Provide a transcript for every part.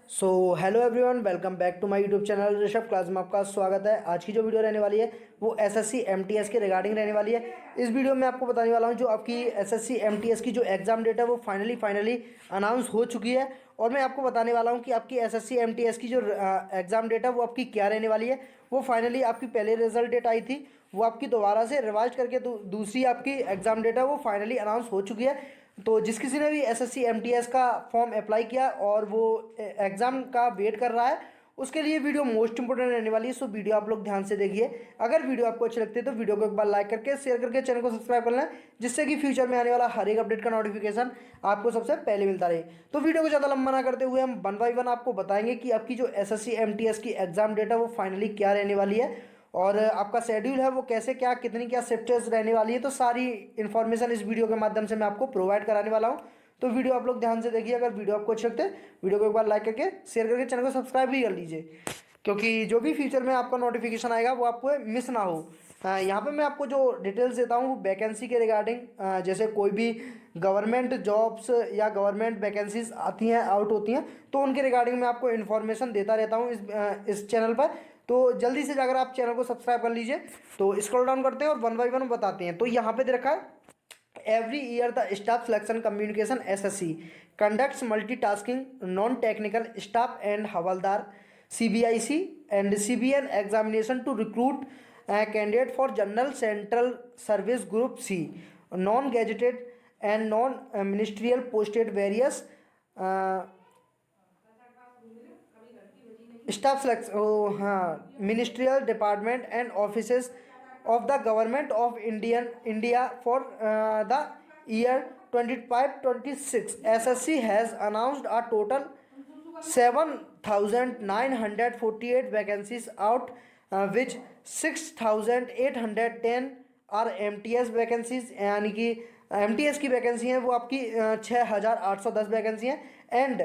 So hello everyone, welcome back to my YouTube channel Rishabh class में आपका स्वागत है। आज की जो वीडियो रहने वाली है वो एसएससी एमटीएस के रिगार्डिंग रहने वाली है। इस वीडियो में आपको बताने वाला हूँ जो आपकी एसएससी एमटीएस की जो एग्ज़ाम डेट है वो फाइनली अनाउंस हो चुकी है। और मैं आपको बताने वाला हूँ कि आपकी एसएससी एमटीएस की जो एग्ज़ाम डेट है वो आपकी क्या रहने वाली है। वो फाइनली आपकी पहले रिजल्ट डेट आई थी, वो आपकी दोबारा से रिवाइज करके दूसरी आपकी एग्ज़ाम डेट है वो फाइनली अनाउंस हो चुकी है। तो जिस किसी ने भी एसएससी एमटीएस का फॉर्म अप्लाई किया और वो एग्ज़ाम का वेट कर रहा है, उसके लिए वीडियो मोस्ट इंपोर्टेंट रहने वाली है। सो वीडियो आप लोग ध्यान से देखिए। अगर वीडियो आपको अच्छी लगती है तो वीडियो को एक बार लाइक करके शेयर करके चैनल को सब्सक्राइब कर लें, जिससे कि फ्यूचर में आने वाला हर एक अपडेट का नोटिफिकेशन आपको सबसे पहले मिलता रहे। तो वीडियो को ज़्यादा लंबा ना करते हुए हम वन बाई वन आपको बताएंगे कि आपकी जो एसएससी एमटीएस की एग्ज़ाम डेट है वो फाइनली क्या रहने वाली है और आपका शेड्यूल है वो कैसे क्या कितनी क्या शिफ्ट्स रहने वाली है। तो सारी इन्फॉर्मेशन इस वीडियो के माध्यम से मैं आपको प्रोवाइड कराने वाला हूँ। तो वीडियो आप लोग ध्यान से देखिए। अगर वीडियो आपको अच्छी लगते है वीडियो को एक बार लाइक करके शेयर करके चैनल को सब्सक्राइब भी कर लीजिए, क्योंकि जो भी फ्यूचर में आपका नोटिफिकेशन आएगा वो आपको मिस ना हो। यहाँ पे मैं आपको जो डिटेल्स देता हूँ वैकेंसी के रिगार्डिंग, जैसे कोई भी गवर्नमेंट जॉब्स या गवर्नमेंट वैकेंसीज आती हैं आउट होती हैं तो उनके रिगार्डिंग मैं आपको इन्फॉर्मेशन देता रहता हूँ इस चैनल पर। तो जल्दी से जाकर आप चैनल को सब्सक्राइब कर लीजिए। तो स्क्रॉल डाउन करते हैं और वन बाई वन बताते हैं। तो यहाँ पे दे रखा है every year the staff selection communication SSC conducts multitasking non technical staff and हवलदार CBIC and CBN examination to recruit candidate for general central service group C non gazetted and non ministerial posted various staff selection, हाँ, ministerial department and offices of the government of India for the year 25-26 SSC has announced a total 7,948 vacancies out which 6,810 are MTS vacancies, यानी कि MTS की vacancy हैं वो आपकी 6,810 vacancy हैं and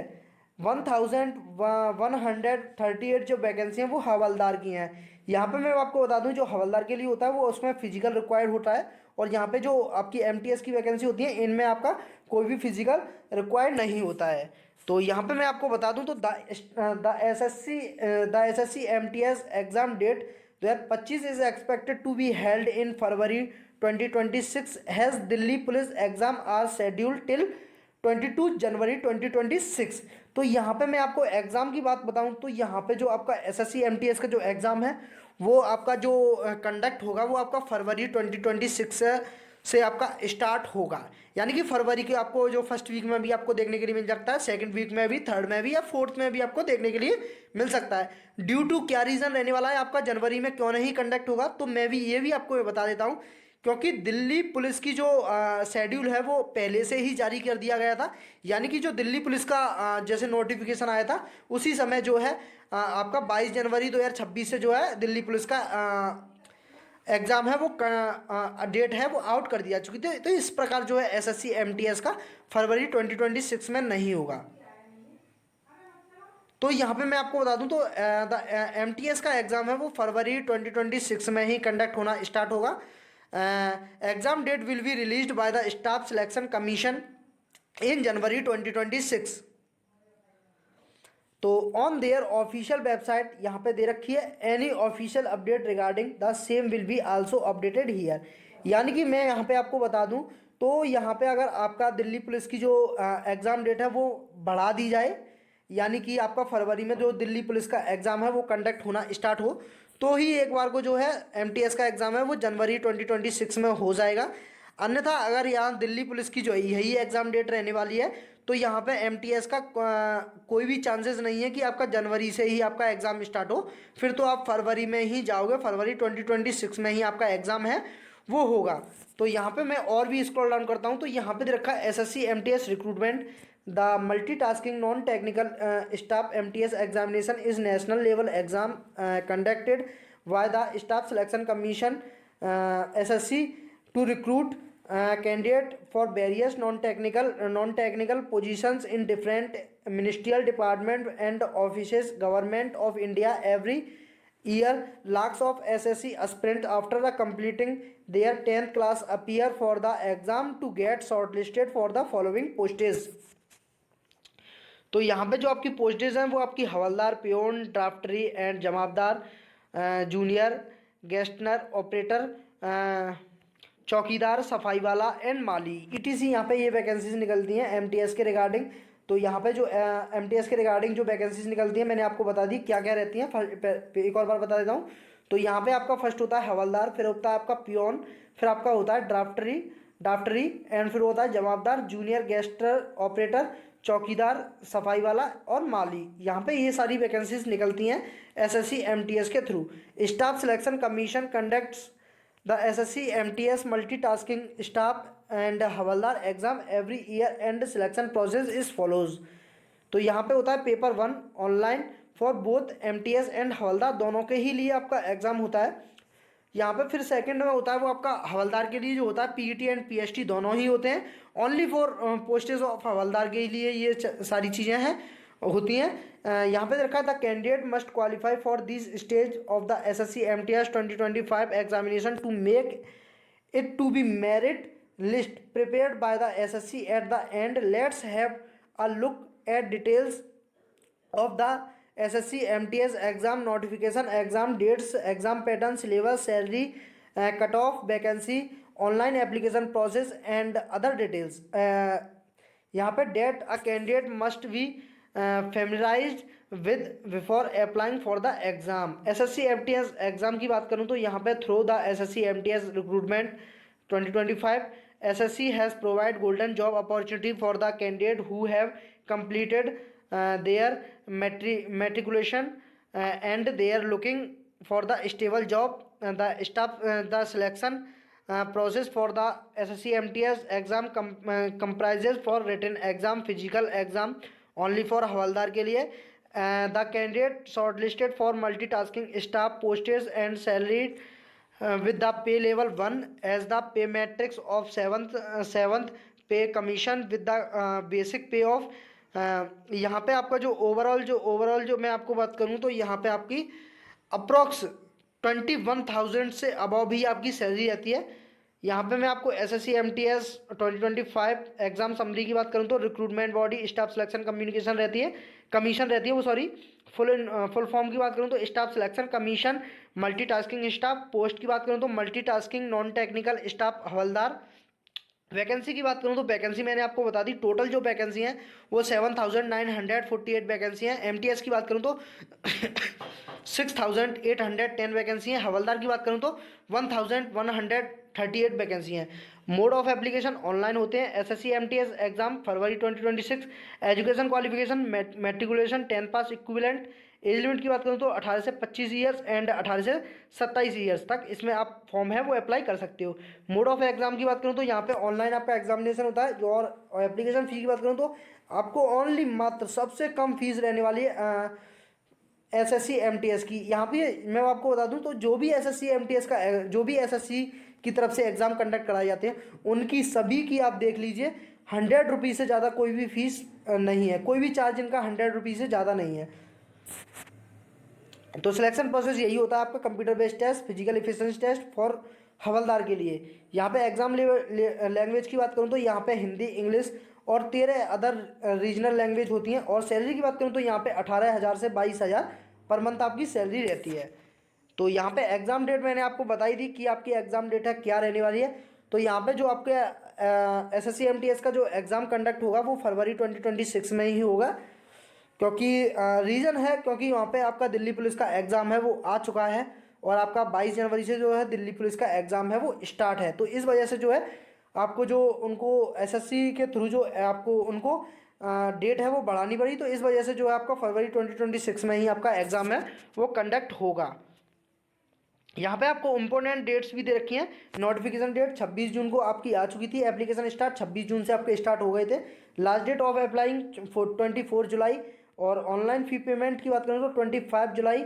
1,138 जो vacancy हैं वो हवलदार की हैं। यहाँ पे मैं आपको बता दूं जो हवलदार के लिए होता है वो उसमें फिजिकल रिक्वायर्ड होता है, और यहाँ पे जो आपकी एमटीएस की वैकेंसी होती है इनमें आपका कोई भी फिजिकल रिक्वायर्ड नहीं होता है। तो यहाँ पे मैं आपको बता दूं तो the SSC MTS exam date 2025 is expected to be held in February 2026 has Delhi police exam are schedule till 22 January 2026। तो यहाँ पे मैं आपको एग्ज़ाम की बात बताऊँ तो यहाँ पे जो आपका एसएससी एमटीएस का जो एग्ज़ाम है वो आपका जो कंडक्ट होगा वो आपका फरवरी 2026 से आपका स्टार्ट होगा। यानी कि फरवरी के आपको जो फर्स्ट वीक में भी आपको देखने के लिए मिल सकता है, सेकंड वीक में भी, थर्ड में भी या फोर्थ में भी आपको देखने के लिए मिल सकता है। ड्यू टू क्या रीज़न रहने वाला है आपका जनवरी में क्यों नहीं कंडक्ट होगा, तो मैं भी ये भी आपको बता देता हूँ। क्योंकि दिल्ली पुलिस की जो शेड्यूल है वो पहले से ही जारी कर दिया गया था। यानी कि जो दिल्ली पुलिस का जैसे नोटिफिकेशन आया था उसी समय जो है आपका 22 जनवरी 2026 से जो है दिल्ली पुलिस का एग्ज़ाम है वो डेट है वो आउट कर दिया चुकी थी। तो इस प्रकार जो है एसएससी एमटीएस का फरवरी 2026 में नहीं होगा। तो यहाँ पे मैं आपको बता दूं तो द एमटीएस का एग्ज़ाम है वो फरवरी 2026 में ही कंडक्ट होना स्टार्ट होगा। Exam date will be released by the staff selection commission in January 2026। तो ऑन देयर ऑफिशियल वेबसाइट यहाँ पे दे रखी है any official update regarding the same will be also updated here. यानी कि मैं यहाँ पे आपको बता दूँ तो यहाँ पे अगर आपका दिल्ली पुलिस की जो एग्ज़ाम डेट है वो बढ़ा दी जाए, यानी कि आपका फरवरी में जो दिल्ली पुलिस का एग्ज़ाम है वो कंडक्ट होना स्टार्ट हो, तो ही एक बार को जो है एमटीएस का एग्ज़ाम है वो जनवरी 2026 में हो जाएगा। अन्यथा अगर यहाँ दिल्ली पुलिस की जो यही एग्ज़ाम डेट रहने वाली है तो यहाँ पे एमटीएस का कोई भी चांसेस नहीं है कि आपका जनवरी से ही आपका एग्ज़ाम स्टार्ट हो। फिर तो आप फरवरी में ही जाओगे, फरवरी 2026 में ही आपका एग्ज़ाम है वो होगा। तो यहाँ पे मैं और भी स्क्रॉल डाउन करता हूँ तो यहाँ पे दे रखा है SSC MTS recruitment the multitasking non technical staff MTS examination is national level exam conducted by the staff selection commission SSC to recruit candidate for various non-technical positions in different ministerial department and offices government of India. Every year lakhs of SSC aspirants after the completing their 10th class appear for the exam to get shortlisted for the following posts. तो यहाँ पे जो आपकी postage हैं वो आपकी हवलदार, peon, ड्राफ्टरी and जमाबदार, junior गेस्टनर, operator, चौकीदार, सफाई वाला एंड माली, ईटीसी यहाँ पे ये वैकेंसीज निकलती हैं एमटीएस के रिगार्डिंग। तो यहाँ पे जो एमटीएस के रिगार्डिंग जो वैकेंसीज निकलती हैं मैंने आपको बता दी क्या क्या रहती हैं। एक और बार बता देता हूँ। तो यहाँ पे आपका फर्स्ट होता है हवलदार, फिर होता है आपका पियोन, फिर आपका होता है ड्राफ्टरी एंड फिर होता है जवाबदार, जूनियर गेस्टर ऑपरेटर, चौकीदार, सफाई वाला और माली। यहाँ पे ये सारी वैकेंसीज निकलती हैं एसएससी एमटीएस के through. Staff selection commission conducts the SSC MTS multitasking staff and हवलदार exam every year and selection process is follows. तो यहाँ पे होता है paper 1 online for both MTS and हवलदार, दोनों के ही लिए आपका एग्जाम होता है। यहाँ पे फिर सेकंड में होता है वो आपका हवलदार के लिए जो होता है पीईटी एंड पीएसटी दोनों ही होते हैं। ओनली फॉर पोस्टेज ऑफ हवलदार के लिए ये सारी चीज़ें हैं होती हैं। यहाँ पे रखा है the candidate must qualify for this stage of the SSC MTS 2025 examination to make it to be merit list prepared by the SSC at the end. Let's have a look at details of the SSC MTS exam notification, exam dates, exam pattern, syllabus, salary, cut off, vacancy, online application process and other details. यहाँ पे date a candidate must be familiarized with before applying for the exam. SSC MTS exam की बात करूँ तो यहाँ पे through the SSC MTS recruitment 2025 SSC has provide golden job opportunity for the candidate who have completed their matriculation and they are looking for the stable job. The selection process for the SSC MTS exam comprises for written exam, physical exam only for हवलदार के लिए। The candidate shortlisted for multitasking staff postage and salaried with the pay level 1 as the pay matrix of 7th pay commission with the basic pay of यहाँ पे आपका जो overall जो मैं आपको बात करूँ तो यहाँ पे आपकी अप्रॉक्स 21,000 से अबव भी आपकी सैलरी रहती है। यहाँ पे मैं आपको एसएससी एमटीएस 2025 एग्जाम समरी की बात करूँ तो recruitment body staff selection communication रहती है, कमीशन रहती है वो सॉरी फुल फॉर्म की बात करूँ तो staff selection commission, multitasking staff post की बात करूँ तो मल्टीटास्किंग नॉन टेक्निकल स्टाफ हवलदार। वैकेंसी की बात करूं तो वैकेंसी मैंने आपको बता दी, टोटल जो वैकेंसी हैं वो 7,948 वैकेंसी हैं। एमटीएस की बात करूं तो 6,810 वैकेंसी हैं। हवलदार की बात करूं तो 1,138 वैकेंसी हैं। मोड ऑफ एप्लीकेशन ऑनलाइन होते हैं। एसएससी एमटीएस एग्जाम फरवरी 2026। एजुकेशन क्वालिफिकेशन मैट्रिकुलेशन 10 पास इक्विवेलेंट। एज लिमिट की बात करूँ तो 18 से 25 ईयर्स एंड 18 से 27 ईयर्स तक इसमें आप फॉर्म है वो अप्लाई कर सकते हो। मोड ऑफ एग्जाम की बात करूँ तो यहाँ पे ऑनलाइन आपका एग्जामिनेशन होता है। जो और एप्लीकेशन फी की बात करूँ तो आपको ओनली मात्र सबसे कम फीस रहने वाली है एसएससी एमटीएस की। यहाँ पे मैं आपको बता दूँ तो जो भी एसएससी एमटीएस का जो भी एसएससी की तरफ से एग्ज़ाम कंडक्ट कराए जाते हैं उनकी सभी की आप देख लीजिए 100 रुपीज़ से ज़्यादा कोई भी फीस नहीं है, कोई भी चार्ज इनका 100 रुपीज़ से ज़्यादा नहीं है। तो सिलेक्शन प्रोसेस यही होता है आपका computer based test, physical efficiency test for हवलदार के लिए। यहाँ पे एग्जाम लैंग्वेज की बात करूँ तो यहाँ पे हिंदी, इंग्लिश और 13 अदर रीजनल लैंग्वेज होती हैं। और सैलरी की बात करूँ तो यहाँ पे 18,000 से 22,000 पर मंथ आपकी सैलरी रहती है। तो यहाँ पे एग्ज़ाम डेट मैंने आपको बताई थी कि आपकी एग्ज़ाम डेट है क्या रहने वाली है। तो यहाँ पे जो आपके एसएससी एमटीएस का जो एग्ज़ाम कंडक्ट होगा वो फरवरी 2026 में ही होगा, क्योंकि रीज़न है क्योंकि वहाँ पे आपका दिल्ली पुलिस का एग्ज़ाम है वो आ चुका है और आपका 22 जनवरी से जो है दिल्ली पुलिस का एग्ज़ाम है वो स्टार्ट है। तो इस वजह से जो है आपको जो उनको एसएससी के थ्रू जो आपको उनको डेट है वो बढ़ानी पड़ी। तो इस वजह से जो है आपका फरवरी 2026 में ही आपका एग्ज़ाम है वो कंडक्ट होगा। यहाँ पे आपको इम्पोर्टेंट डेट्स भी दे रखी हैं। नोटिफिकेशन डेट 26 जून को आपकी आ चुकी थी। एप्लीकेशन स्टार्ट 26 जून से आपके स्टार्ट हो गए थे। लास्ट डेट ऑफ अप्लाइंग 24 जुलाई। और ऑनलाइन फ़ी पेमेंट की बात करें तो 25 जुलाई